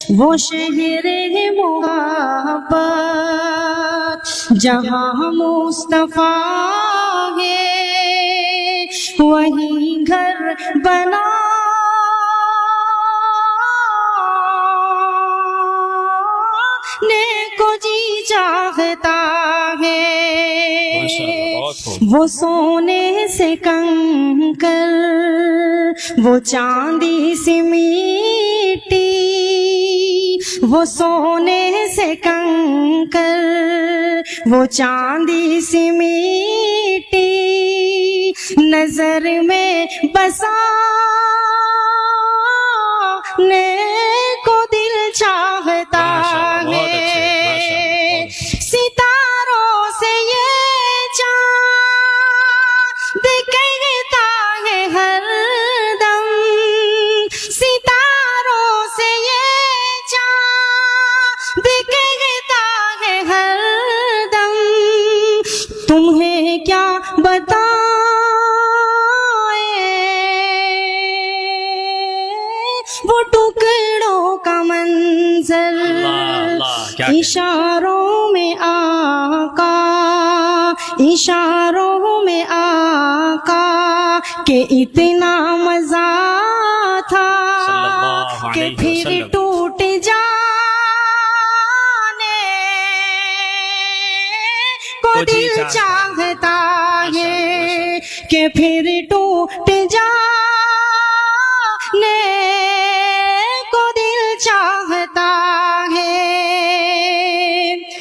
وہ شہر محبت جہاں مصطفیٰ ہے، وہیں گھر بنانے کو جی چاہتا ہے۔ وہ سونے سے کنکر، وہ چاندی سی مٹی، وہ سونے سے کنکر، وہ چاندی سی مٹی، نظر میں بسانے کو دل چاہتا ہے۔ ستاروں سے یہ چاند کہتا ہے ہر دم، ستاروں سے یہ چاند کہتا ہے ہر دم، تمہیں کیا بتائیں وہ ٹکڑوں کا منظر، اشاروں میں آقا، اشاروں میں آقا کہ اتنا مزہ تھا کہ پھر ٹوٹ جانے کو دل چاہتا ہے، کہ پھر ٹوٹ جانے